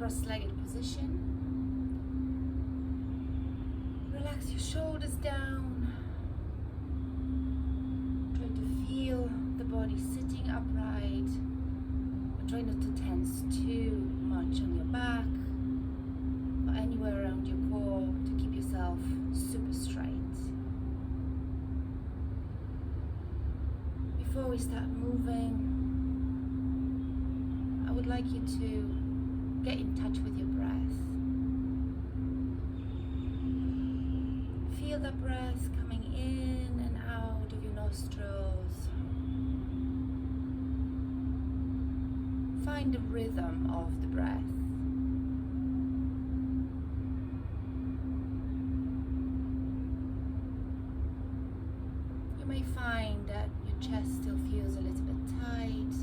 cross-legged position. Relax your shoulders down. Try to feel the body sitting upright. Try not to tense too much on your back or anywhere around your core to keep yourself super straight. Before we start moving, I would like you to get in touch with your breath. Feel the breath coming in and out of your nostrils. Find the rhythm of the breath. You may find that your chest still feels a little bit tight.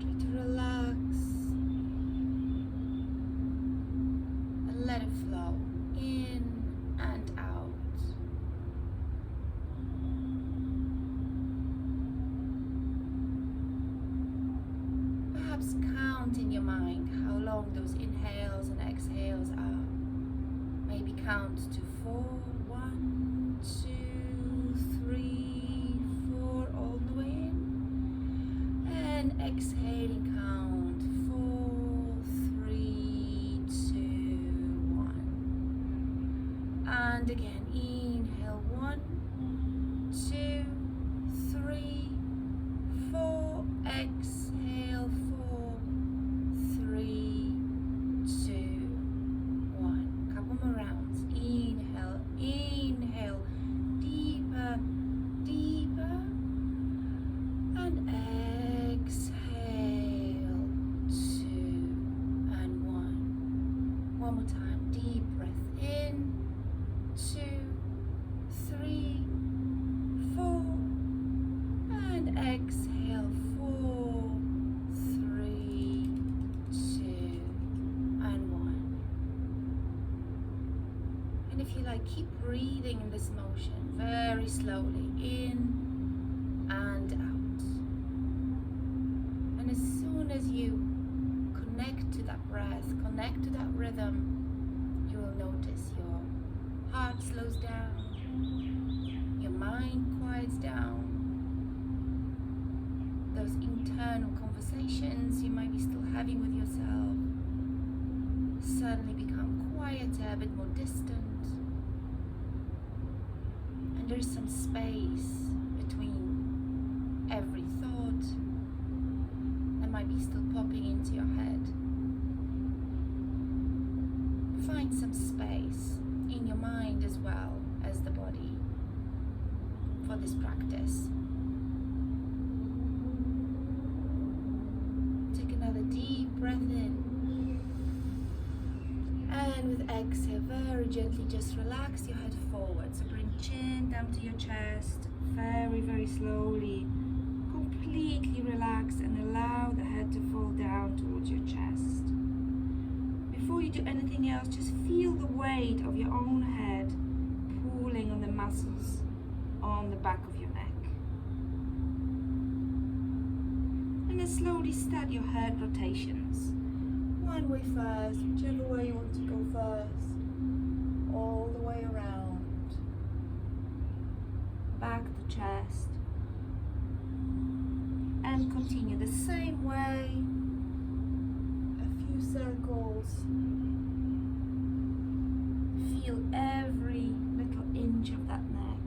Try to relax and let it flow in and out. Perhaps count in your mind how long those inhales and exhales are. Maybe count to 4, 1, 2, 3, 4, all the way in. And exhaling, count 4, 3, 2, 1. And again, inhale 1, 2, 3, 4, exhale 4, 3, 2, 1. Couple more rounds. Inhale, inhale, deeper, deeper, and exhale 2 and 1. One more time. Deep breath in, 2, 3, 4, and exhale 4, 3, 2, and 1. And if you like, keep breathing in this motion very slowly in and out. And as soon as you connect to that breath, connect to that rhythm, you will notice your heart slows down, your mind quiets down. Those internal conversations you might be still having with yourself suddenly become quieter, a bit more distant. And there is some space between every thought that might be still popping into your head. Find some space in your mind as well as the body for this practice. Take another deep breath in. And with exhale, very gently just relax your head forward. So bring chin down to your chest, very, very slowly. Completely relax and allow the head to fall down towards your chest. Before you do anything else, just feel the weight of your own head pulling on the muscles on the back of your neck. And then slowly start your head rotations. One way first, whichever way you want to go first. All the way around. Back to chest. And continue the same way. A few circles. Feel every little inch of that neck.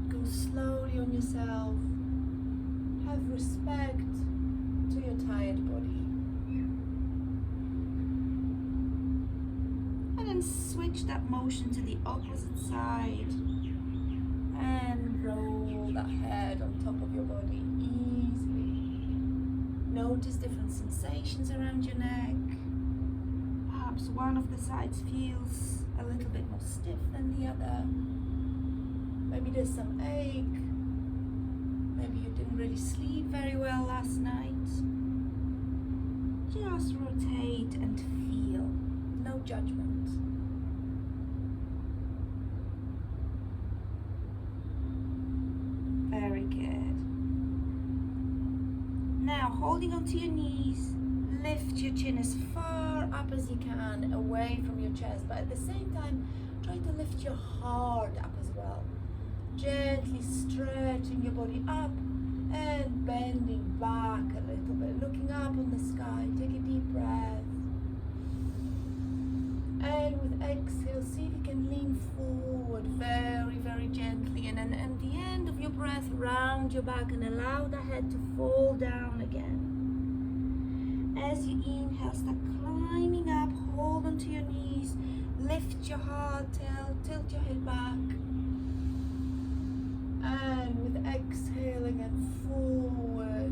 Go slowly on yourself. Have respect to your tired body. And then switch that motion to the opposite side. And roll that head on top of your body easily. Notice different sensations around your neck. Perhaps one of the sides feels a little bit more stiff than the other. Maybe there's some ache. Maybe you didn't really sleep very well last night. Just rotate and feel. No judgment. Very good. holding onto your knees, lift your chin as far up as you can, away from your chest, but at the same time, try to lift your heart up as well. Gently stretching your body up and bending back a little bit, looking up on the sky. Take a deep breath. And with exhale, see if you can lean forward very, very gently. And then at the end of your breath, round your back and allow the head to fall down again. As you inhale, start climbing up, hold onto your knees, lift your heart, tilt your head back. And with exhale again, forward,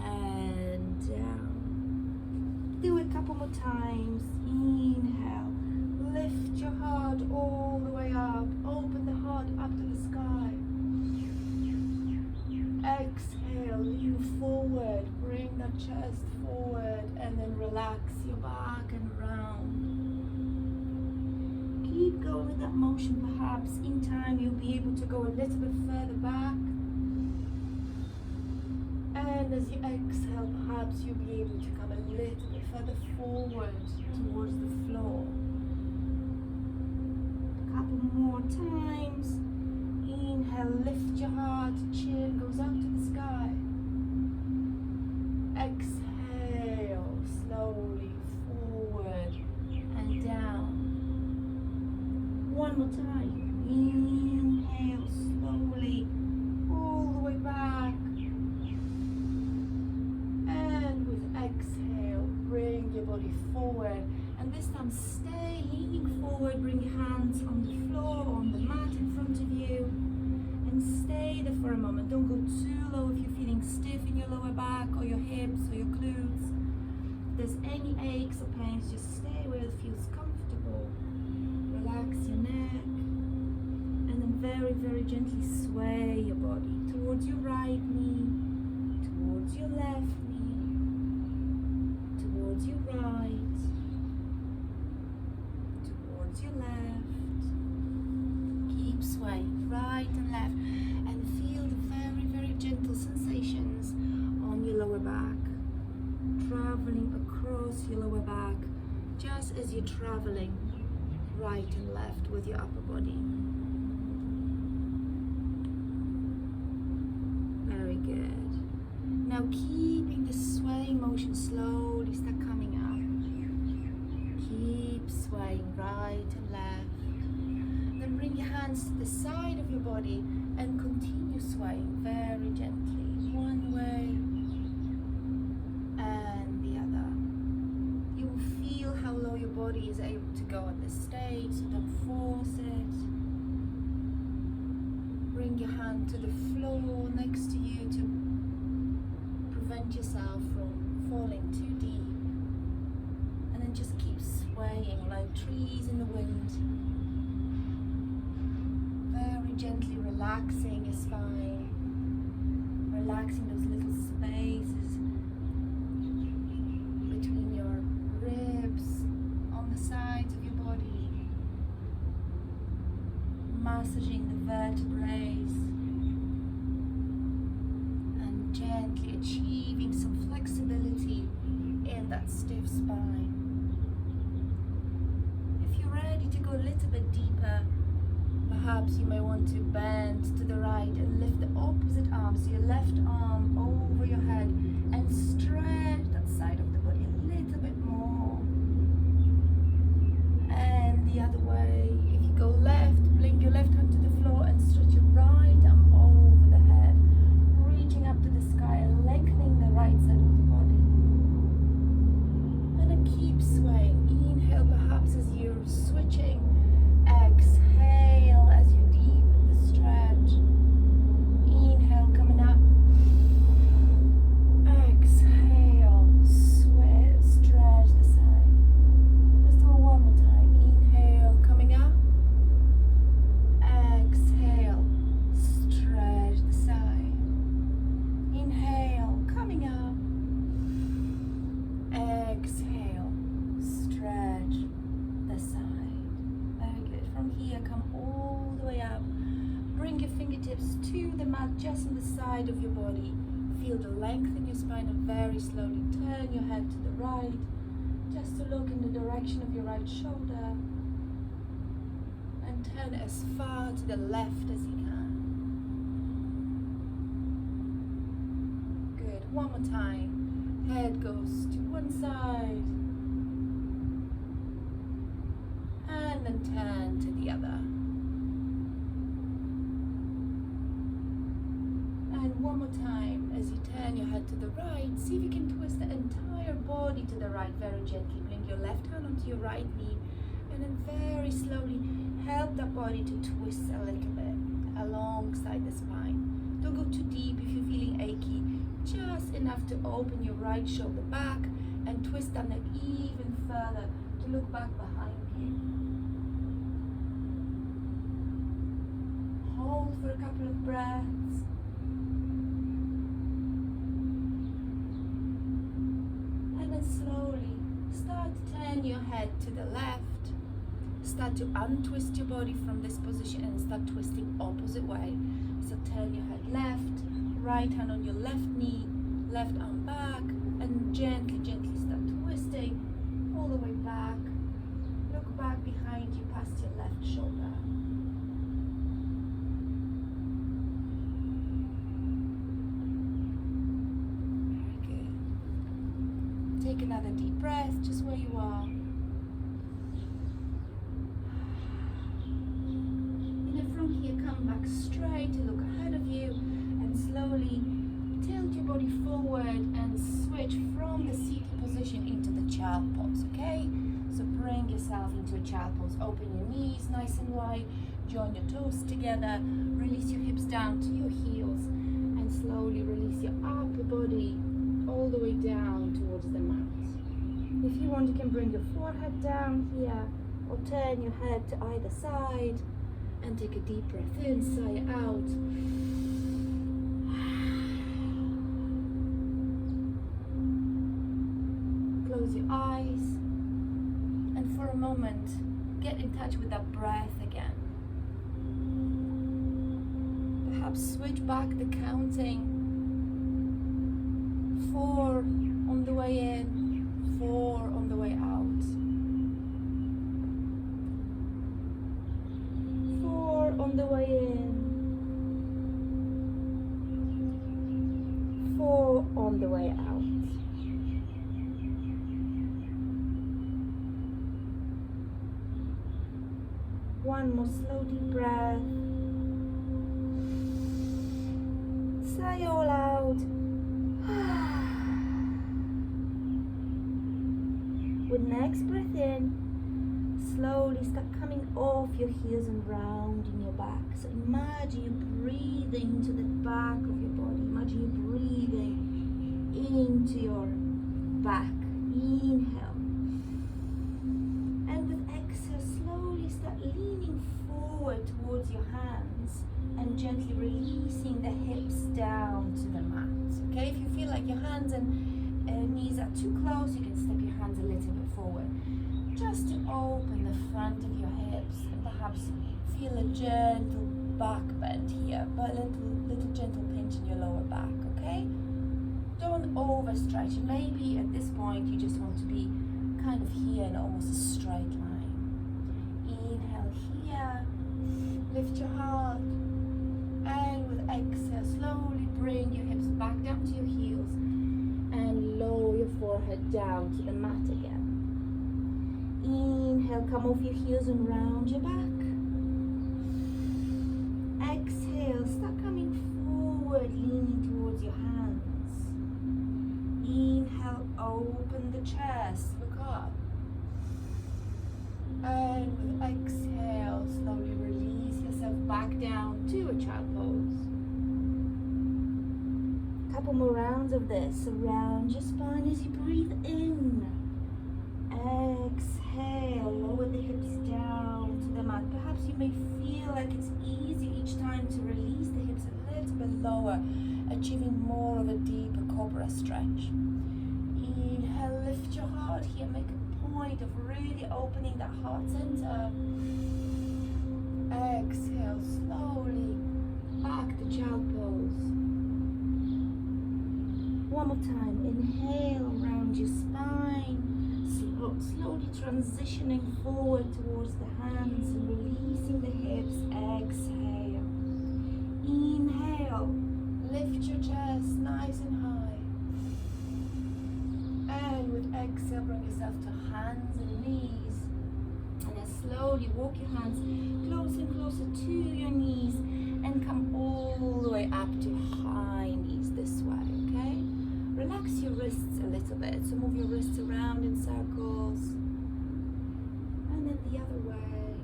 and down. Do it a couple more times. Inhale, lift your heart all the way up, open the heart up to the sky. Exhale, lean forward, bring the chest forward, and then relax your back and round. Keep going with that motion. Perhaps in time you'll be able to go a little bit further back. And as you exhale, perhaps you'll be able to come a little bit further forward towards the floor. A couple more times. Inhale, lift your heart, chin goes up to the sky. Exhale, slowly forward and down. One more time. Inhale, slowly, all the way back. And with exhale, bring your body forward. And this time, stay leaning forward. Bring your hands on the floor, on the mat in front of you. And stay there for a moment. Don't go too low if you're feeling stiff in your lower back or your hips or your glutes. If there's any aches or pains, just stay where it feels comfortable. Relax your neck. And then very, very gently sway your body towards your right knee, towards your left knee, towards your right, towards your left. Keep swaying right and left and feel the very, very gentle sensations on your lower back, traveling across your lower back just as you're traveling right and left with your upper body. Very good. Now keeping the swaying motion, slowly start coming up. Keep swaying right and left. Then bring your hands to the side of your body and continue swaying very gently, one way and the other. You will feel how low your body is able to go at this stage, so don't force it. Bring your hand to the floor next to you to prevent yourself from falling too deep. And then just keep swaying like trees in the wind. Very gently relaxing your spine, relaxing those little spaces between your ribs, on the sides of your body, massaging the vertebrae and gently achieving some flexibility in that stiff spine. If you're ready to go a little bit deeper, perhaps you may want to bend to the right and lift the opposite arm, so your left arm over your head, and stretch that side of the body a little bit more. And the other way, if you go left, bring your left hand to the floor and stretch your right arm over the head, reaching up to the sky and lengthening the right side of the body. And then keep swaying. Inhale perhaps as you're switching. Exhale as you deepen the stretch. Inhale coming up. Exhale, stretch the side. Let's do it one more time. Inhale coming up. Exhale, stretch the side. Inhale coming up. Exhale, stretch the side. Very good. From here, come all the way up. Bring your fingertips to the mat just on the side of your body. feel the length in your spine, and very slowly turn your head to the right, just to look in the direction of your right shoulder, and turn as far to the left as you can. Good. One more time. Head goes to one side, and then turn to the other. And one more time, as you turn your head to the right, see if you can twist the entire body to the right very gently. Bring your left hand onto your right knee, and then very slowly help that body to twist a little bit alongside the spine. Don't go too deep if you're feeling achy, just enough to open your right shoulder back and twist that neck even further to look back behind you. Hold for a couple of breaths. And then slowly start to turn your head to the left. Start to untwist your body from this position and start twisting opposite way. So turn your head left, right hand on your left knee, left arm back, and gently start twisting all the way back. Look back behind you past your left shoulder. Very good. Take another deep breath just where you are. From here, come back straight to look ahead of you, and slowly tilt your body forward and switch from the seated position into the child pose, okay? So bring yourself into a child pose. Open your knees nice and wide, join your toes together, release your hips down to your heels, and slowly release your upper body all the way down towards the mat. If you want, you can bring your forehead down here, or turn your head to either side. And take a deep breath in, sigh it out. Close your eyes. And for a moment, get in touch with that breath again. Perhaps switch back the counting. 4 on the way in, 4 on the way out. On the way in, 4 on the way out. One more slow deep breath. Sigh all out. With next breath in, slowly start coming off your heels and round in your back. So imagine you breathing into the back of your body. Imagine you breathing into your back. Inhale. And with exhale, slowly start leaning forward towards your hands and gently releasing the hips down to the mat. Okay, if you feel like your hands and knees are too close, you can step your hands a little bit forward, just to open the front of your hips, and perhaps feel a gentle back bend here, but a little gentle pinch in your lower back, okay? Don't overstretch. Maybe at this point you just want to be kind of here in almost a straight line. Inhale here, lift your heart, and with exhale, slowly bring your hips back down to your heels and lower your forehead down to the mat again. Inhale, come off your heels and round your back. Exhale, start coming forward, leaning towards your hands. Inhale, open the chest, look up. And with exhale, slowly release yourself back down to a child pose. Couple more rounds of this. Around your spine as you breathe in. Exhale, lower the hips down to the mat. Perhaps you may feel like it's easy each time to release the hips a little bit lower, achieving more of a deeper Cobra Stretch. Inhale, lift your heart here. Make a point of really opening that heart center. Exhale, slowly back to child pose. One more time. Inhale around your spine. Slowly transitioning forward towards the hands and releasing the hips. Exhale. Inhale. Lift your chest nice and high. And with exhale, bring yourself to hands and knees. And then slowly walk your hands closer and closer to your knees and come all the way up to high knees this way, okay? Relax your wrists a little bit. So move your wrists around in circles. And then the other way.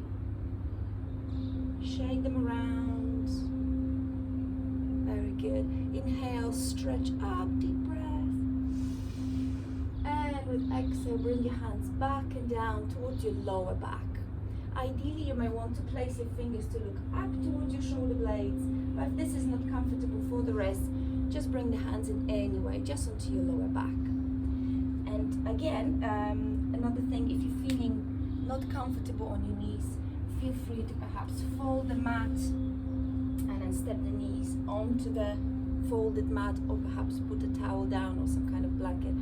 Shake them around. Very good. Inhale, stretch up, deep breath. And with exhale, bring your hands back and down towards your lower back. Ideally, you may want to place your fingers to look up towards your shoulder blades. But if this is not comfortable for the wrist, just bring the hands in anyway, just onto your lower back. And again, another thing, if you're feeling not comfortable on your knees, feel free to perhaps fold the mat and then step the knees onto the folded mat, or perhaps put a towel down or some kind of blanket,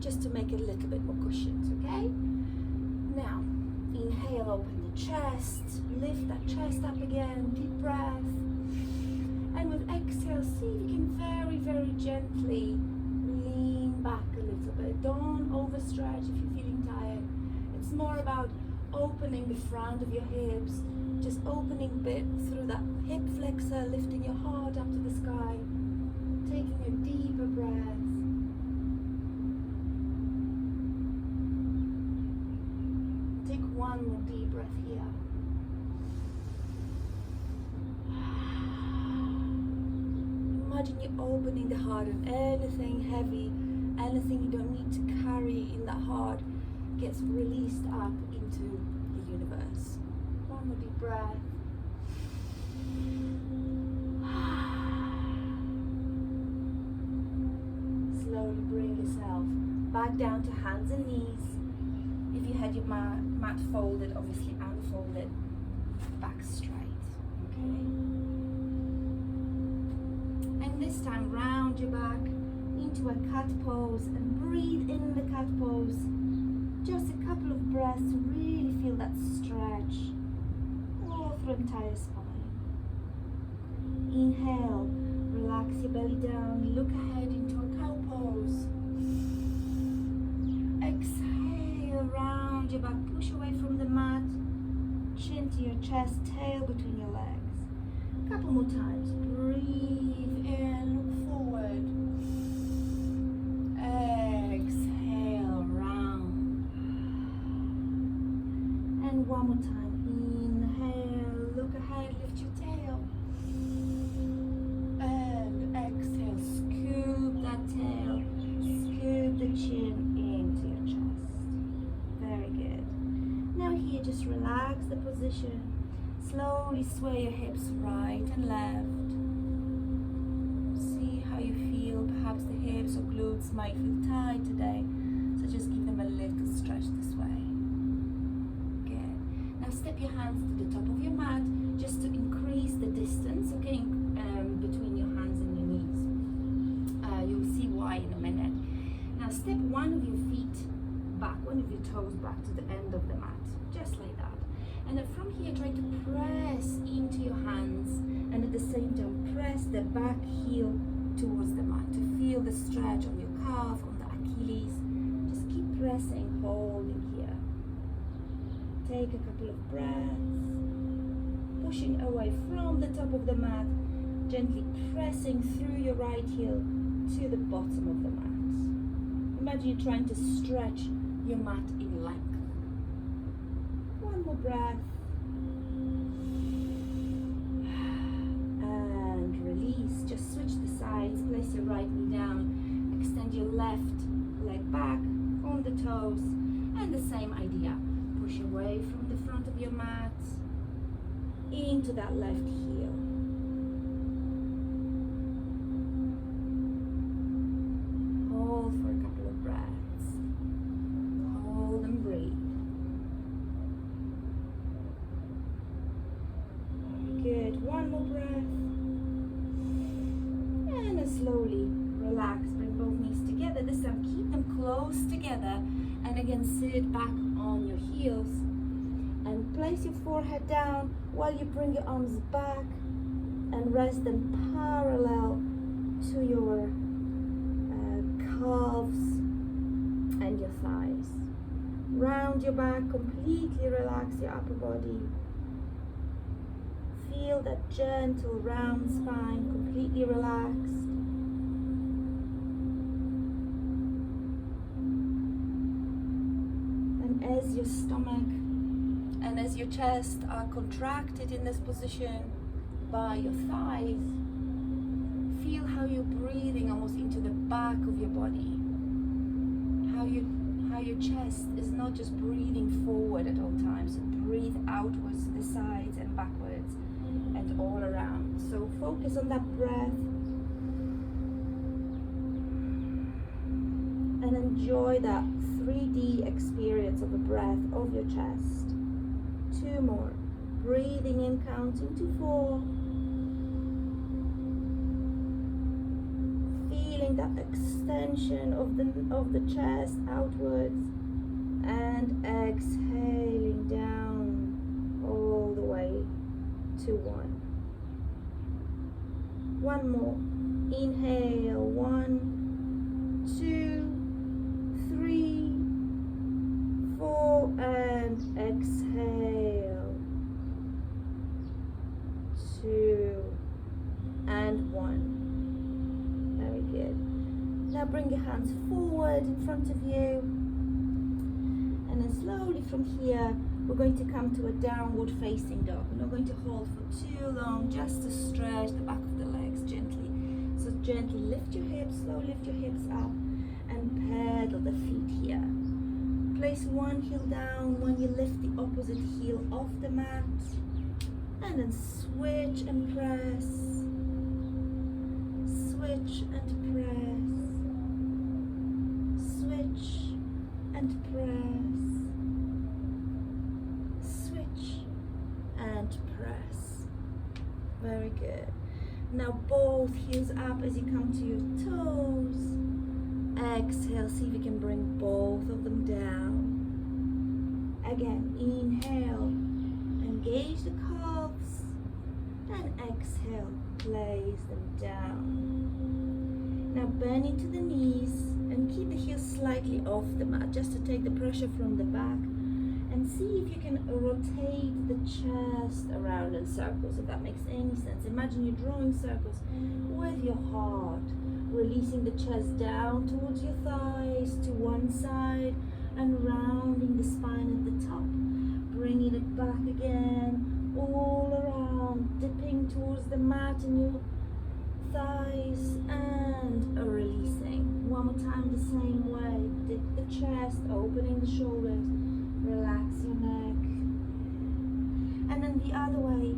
just to make it a little bit more cushioned, okay? Now, inhale, open the chest, lift that chest up again, deep breath. And with exhale, see if you can very, very gently lean back a little bit. Don't overstretch if you're feeling tired. It's more about opening the front of your hips, just opening a bit through that hip flexor, lifting your heart up to the sky, taking a deeper breath. Take one more deep breath here. Imagine you're opening the heart, and anything heavy, anything you don't need to carry in that heart gets released up into the universe. One more deep breath. Slowly bring yourself back down to hands and knees. If you had your mat folded, obviously unfolded, back straight, okay? And this time round your back into a cat pose and breathe in the cat pose. Just a couple of breaths to really feel that stretch all through the entire spine. Inhale, relax your belly down, look ahead into a cow pose. Exhale, round your back, push away from the mat, chin to your chest, tail between your legs. A couple more times. Breathe in, look forward. Exhale, round. And one more time. Inhale, look ahead, lift your tail. And exhale, scoop that tail, scoop the chin into your chest. Very good. Now here, just relax the position. Slowly sway your hips right and left. See how you feel. Perhaps the hips or glutes might feel tight today, so just give them a little stretch this way. Good. Now step your hands to the top of your mat, just to increase the distance, okay, between your hands and your knees. You'll see why in a minute. Now step one of your feet back, one of your toes back to the end of the mat, just like that. And then from here, try to press into your hands, and at the same time, press the back heel towards the mat to feel the stretch on your calf, on the Achilles. Just keep pressing, holding here. Take a couple of breaths, pushing away from the top of the mat, gently pressing through your right heel to the bottom of the mat. Imagine you're trying to stretch your mat in length. One more breath. And release. Just switch the sides. Place your right knee down. Extend your left leg back on the toes. And the same idea. Push away from the front of your mat into that left heel. Hold for a couple of breaths. Hold and breathe. Good. One more breath. And then slowly relax. Bring both knees close together, and again sit back on your heels and place your forehead down while you bring your arms back and rest them parallel to your calves and your thighs. Round your back, completely relax your upper body. Feel that gentle round spine, completely relaxed. And as your stomach and as your chest are contracted in this position by your thighs, feel how you're breathing almost into the back of your body. How your chest is not just breathing forward at all times, but breathe outwards to the sides and backwards and all around. So focus on that breath and enjoy that 3D experience of a breath of your chest. 2 more. Breathing in, counting to 4. Feeling that extension of the chest outwards and exhaling down all the way to 1. 1 more. Inhale. 1, 2, 3, 4, and exhale. 2 and 1. Very good. Now bring your hands forward in front of you, and then slowly from here we're going to come to a downward facing dog. We're not going to hold for too long, just to stretch the back of the legs gently. So gently lift your hips, slowly lift your hips up and pedal the feet here. Place one heel down when you lift the opposite heel off the mat, and then switch and press. Switch and press. Switch and press. Switch and press. Very good. Now both heels up as you come to your toes. Exhale, see if you can bring both of them down. Again, inhale, engage the calves, and exhale, place them down. Now bend into the knees and keep the heels slightly off the mat, just to take the pressure from the back, and see if you can rotate the chest around in circles, if that makes any sense. Imagine you're drawing circles with your heart, releasing the chest down towards your thighs to one side and rounding the spine at the top, bringing it back again all around, dipping towards the mat in your thighs and releasing. One more time the same way. Dip the chest, opening the shoulders, relax your neck, and then the other way.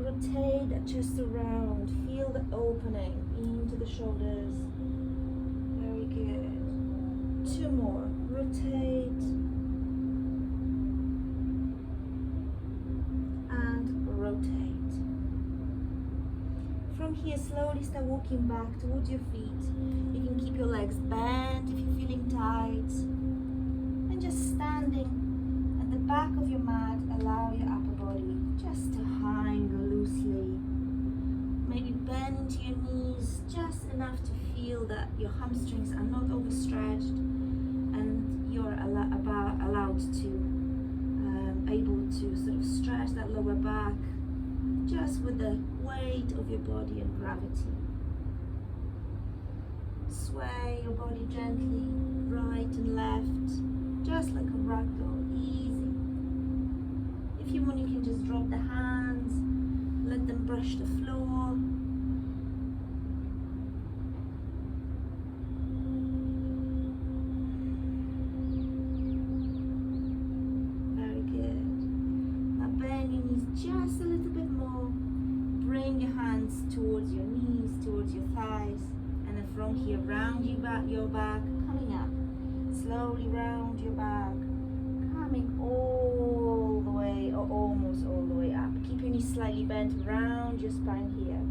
Rotate that chest around, feel the opening into the shoulders. Very good. 2 more. Rotate and rotate. From here, slowly start walking back towards your feet. You can keep your legs bent if you're feeling tight, and just standing at the back of your mat, allow your upper body just to hang loosely. Maybe bend into your knees just enough to feel that your hamstrings are not overstretched, and you're allowed to able to sort of stretch that lower back just with the weight of your body and gravity. Sway your body gently right and left, just like a ragdoll, easy. If you want, you can just drop the hands, let them brush the floor. Very good. Now bend your knees just a little bit more. Bring your hands towards your knees, towards your thighs, and then from here, round your back, coming up. Slowly round your back, coming all the way, or almost all the way up. Keep your knees slightly bent, round your spine here.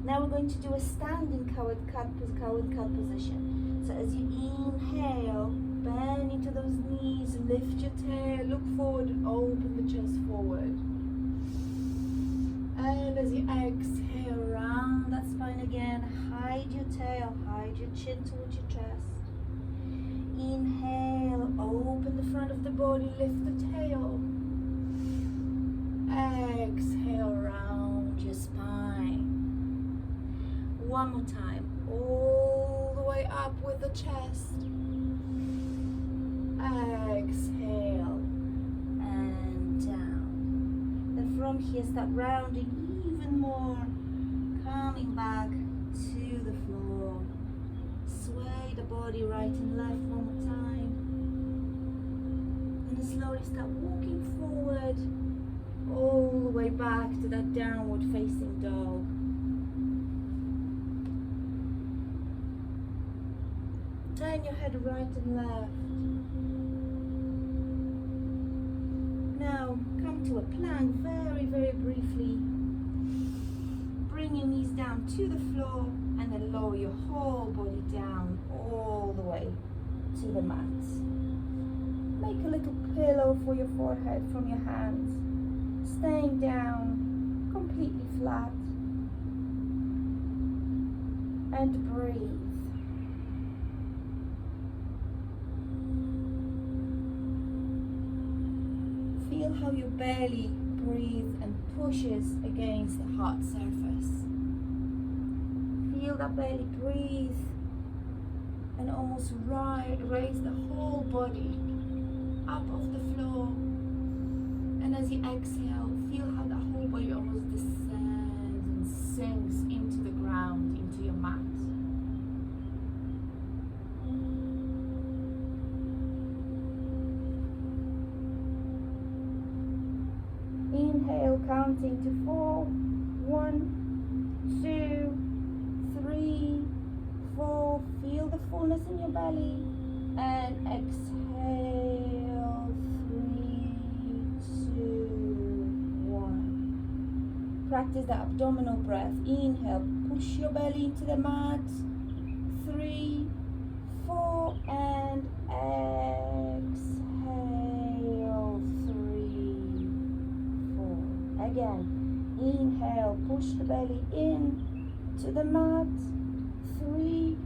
Now we're going to do a standing coward cut position. So as you inhale, lift your tail, look forward and open the chest forward. And as you exhale, round that spine again, hide your tail, hide your chin towards your chest. Inhale, open the front of the body, lift the tail. Exhale, round your spine. One more time, all the way up with the chest. Exhale and down. Then from here start rounding even more, coming back to the floor. Sway the body right and left one more time. And slowly start walking forward all the way back to that downward facing dog. Turn your head right and left. Now come to a plank very, very briefly. Bring your knees down to the floor and then lower your whole body down all the way to the mat. Make a little pillow for your forehead from your hands, staying down completely flat. And breathe. Feel how your belly breathes and pushes against the hard surface. Feel that belly breathe and almost raise the whole body up off the floor. And as you exhale, feel how the whole body almost descends and sinks into the ground, into your mat. Inhale, counting to 4. 1, 2, 3, 4. Feel the fullness in your belly. And exhale. 3, 2, 1. Practice the abdominal breath. Inhale, push your belly into the mat. 3, 4, and exhale. 3, 4. Again, inhale, push the belly in to the mat. 3,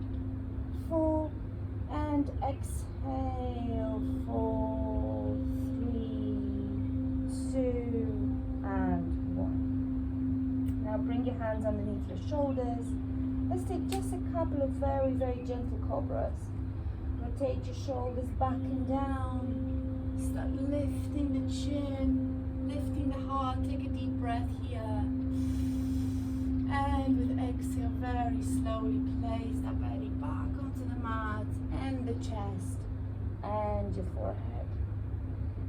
4, and exhale. 4, 3, 2, and 1. Now bring your hands underneath your shoulders. Let's take just a couple of very, very gentle cobras. Rotate your shoulders back and down. Start lifting the chin, lifting the heart. Take a deep breath here. And with exhale, very slowly place that belly back onto the mat and the chest and your forehead.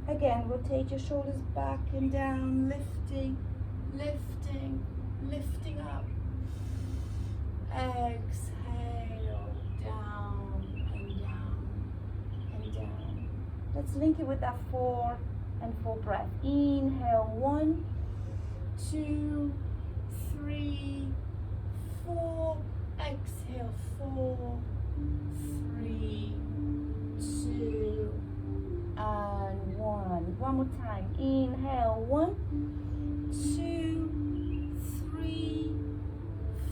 Again, rotate your shoulders back and down, lifting, lifting, lifting up. Exhale, down and down and down. Let's link it with that 4 and 4 breath. Inhale, 1, 2, 3, 4. Exhale, 4, 3, 2, and 1. One more time. Inhale, 1, 2, 3,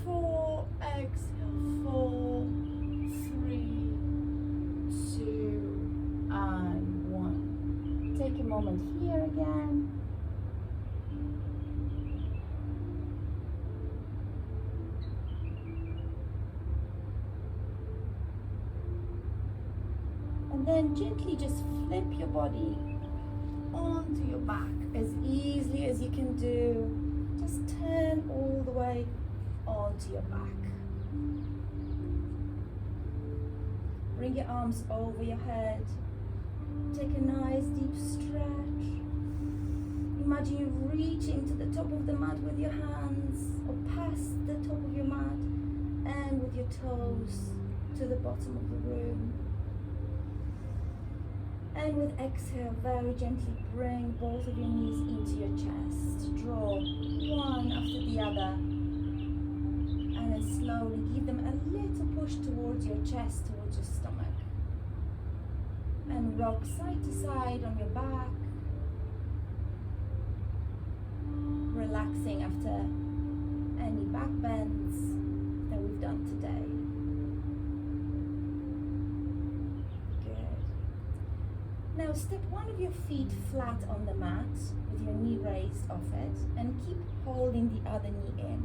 4. Exhale, 4, 3, 2, and 1. Take a moment here again. And then gently just flip your body onto your back as easily as you can do. Just turn all the way onto your back. Bring your arms over your head. Take a nice deep stretch. Imagine you reaching to the top of the mat with your hands or past the top of your mat and with your toes to the bottom of the room. And with exhale, very gently bring both of your knees into your chest. Draw one after the other. And then slowly give them a little push towards your chest, towards your stomach. And Rock side to side on your back. Relaxing after any back bends that we've done today. Good. Now step one of your feet flat on the mat with your knee raised off it and keep holding the other knee in.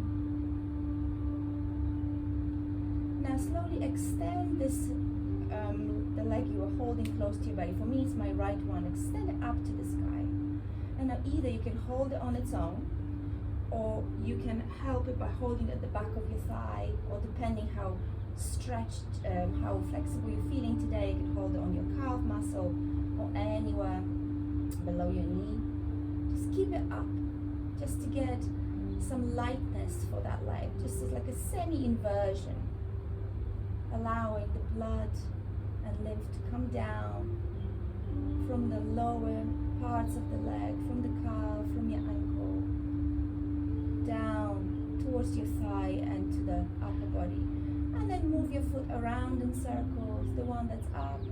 Now slowly extend this, the leg you are holding close to your belly. For me it's my right one. Extend it up to the sky. And now either you can hold it on its own, or you can help it by holding at the back of your thigh, or depending how stretched, how flexible you're feeling today, you can hold it on your calf muscle or anywhere below your knee. Just keep it up, just to get some lightness for that leg, just as like a semi-inversion, allowing the blood and lymph to come down from the lower parts of the leg, from the calf, from your ankle, down towards your thigh and to the upper body. And then move your foot around in circles, the one that's up,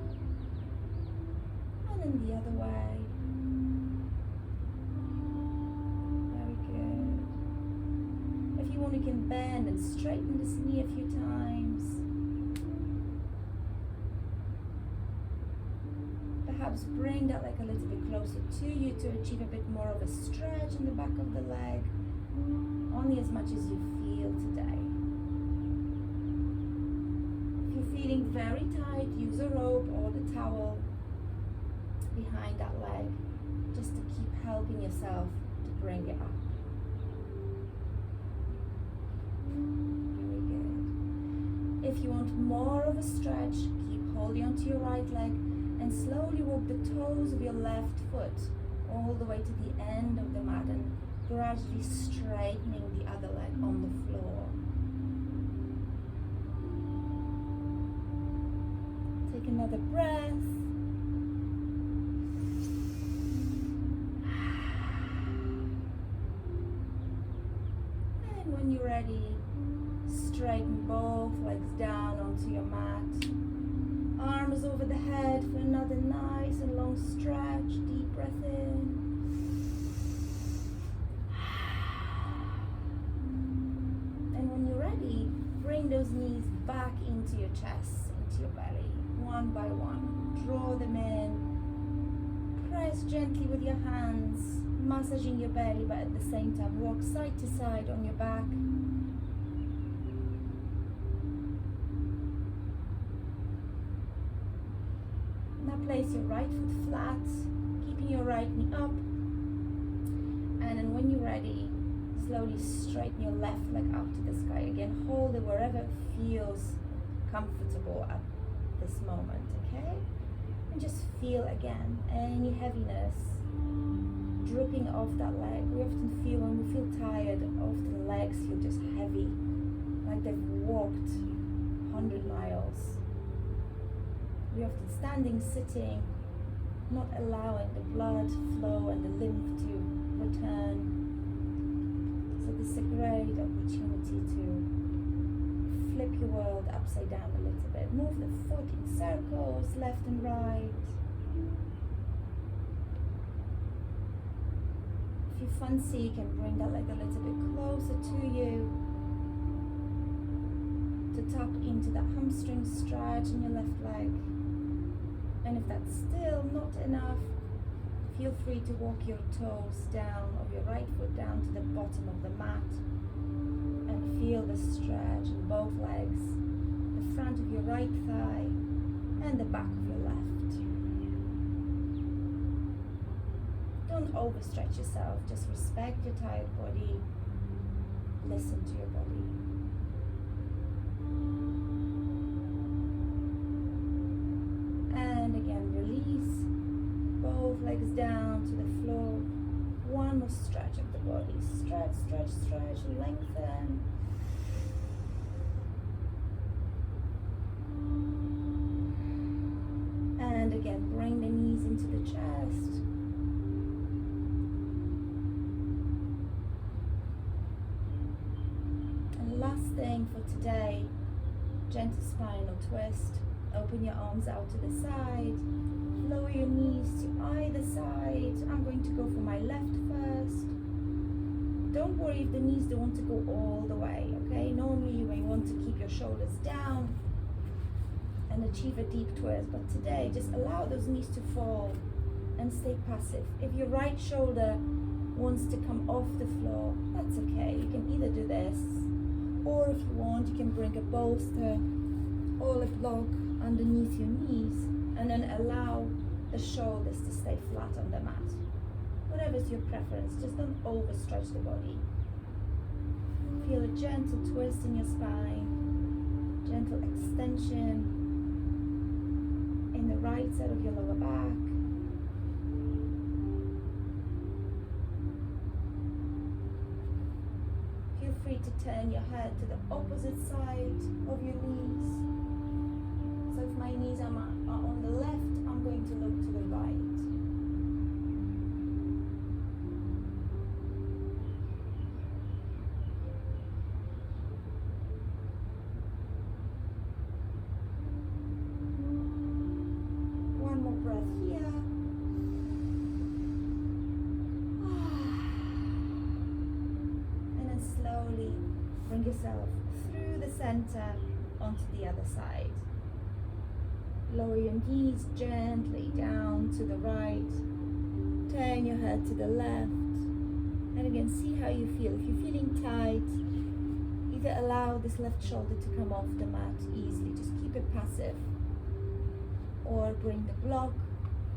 and then the other way. Very good. If you want, you can bend and straighten this knee a few times. Perhaps bring that leg a little bit closer to you to achieve a bit more of a stretch in the back of the leg, only as much as you feel today. If you're feeling very tight, use a rope or the towel behind that leg, just to keep helping yourself to bring it up. Very good. If you want more of a stretch, keep holding onto your right leg and slowly walk the toes of your left foot all the way to the end of the mat and gradually straightening the other leg on the floor. Take another breath. And when you're ready, straighten both legs down onto your mat. Arms over the head for another nice and long stretch. Deep breath in. And when you're ready, bring those knees back into your chest, into your belly, one by one. Draw them in. Press gently with your hands, massaging your belly, but at the same time rock side to side on your back. Now place your right foot flat, keeping your right knee up. And then when you're ready, slowly straighten your left leg up to the sky. Again, hold it wherever it feels comfortable at this moment, okay? And just feel again any heaviness dripping off that leg. We often feel, when we feel tired, often legs feel just heavy, like they've walked 100 miles. We're often standing, sitting, not allowing the blood flow and the lymph to return. So this is a great opportunity to flip your world upside down a little bit. Move the foot in circles, left and right. If you fancy, you can bring that leg a little bit closer to you to tap into that hamstring stretch in your left leg. And if that's still not enough, feel free to walk your toes down, of your right foot down to the bottom of the mat, and feel the stretch in both legs, the front of your right thigh and the back of your left. Don't overstretch yourself, just respect your tired body, listen to your body. And again, release both legs down to the floor. One more stretch of the body. Stretch, stretch, stretch, lengthen. And again, bring the knees into the chest. And last thing for today, gentle spinal twist. Open your arms out to the side. Lower your knees to either side. I'm going to go for my left first. Don't worry if the knees don't want to go all the way, okay? Normally you may want to keep your shoulders down and achieve a deep twist, but today just allow those knees to fall and stay passive. If your right shoulder wants to come off the floor, that's okay. You can either do this, or if you want, you can bring a bolster or a block underneath your knees and then allow the shoulders to stay flat on the mat. Whatever's your preference, just don't overstretch the body. Feel a gentle twist in your spine, gentle extension in the right side of your lower back. Feel free to turn your head to the opposite side of your knees. So if my knees are on the left, I'm going to look to the right. One more breath here. And then slowly bring yourself through the center onto the other side. Lower your knees gently down to the right. Turn your head to the left. And again, see how you feel. If you're feeling tight, either allow this left shoulder to come off the mat easily. Just keep it passive. Or bring the block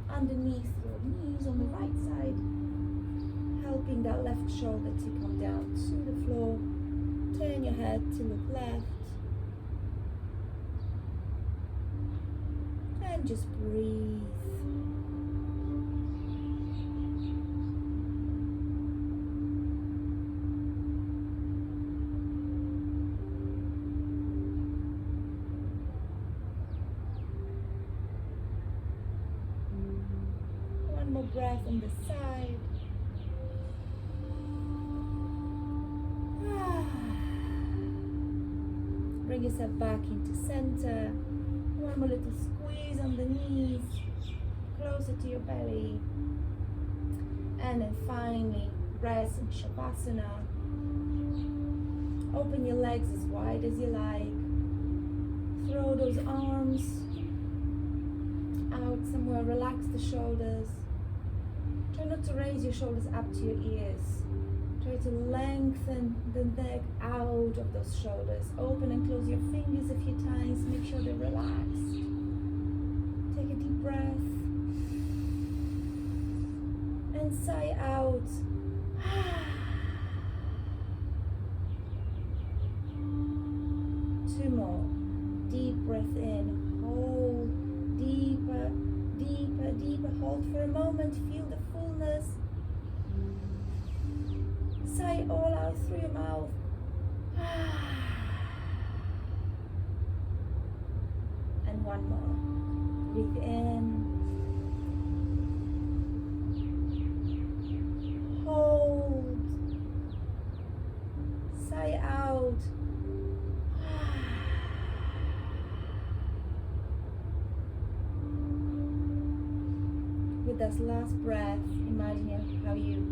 underneath your knees on the right side, helping that left shoulder to come down to the floor. Turn your head to look left. And just breathe. One more breath on the side. Bring yourself back into center. One more little squeeze on the knees, closer to your belly. And then finally, rest in Shavasana. Open your legs as wide as you like. Throw those arms out somewhere, relax the shoulders. Try not to raise your shoulders up to your ears. Try to lengthen the neck out of those shoulders. Open and close your fingers a few times. Make sure they're relaxed. Take a deep breath. And sigh out. Two more. Deep breath in. Hold. Deeper, deeper, deeper. Hold for a moment. Feel the fullness. Sigh all out through your mouth. And one more. Breathe in. Hold. Sigh out. With this last breath, imagine how you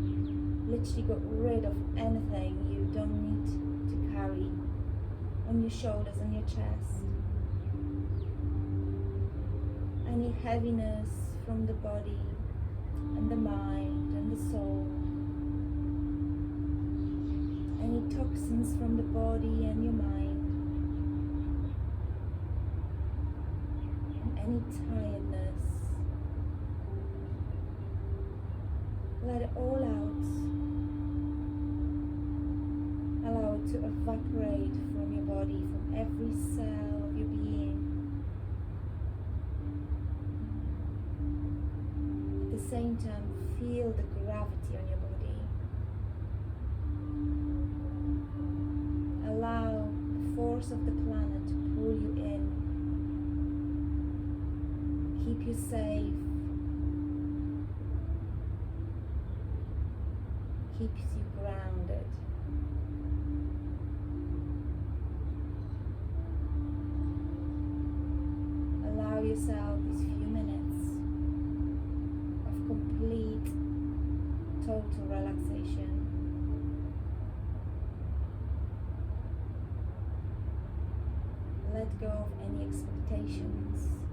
literally got rid of anything you don't need to carry on your shoulders and your chest. Any heaviness from the body and the mind and the soul. Any toxins from the body and your mind. And any tiredness. Let it all out. Allow it to evaporate from your body, from every cell of your being. At the same time, feel the gravity on your body. Allow the force of the planet to pull you in. Keep you safe. Keeps you grounded. yourself these few minutes of complete, total relaxation. Let go of any expectations.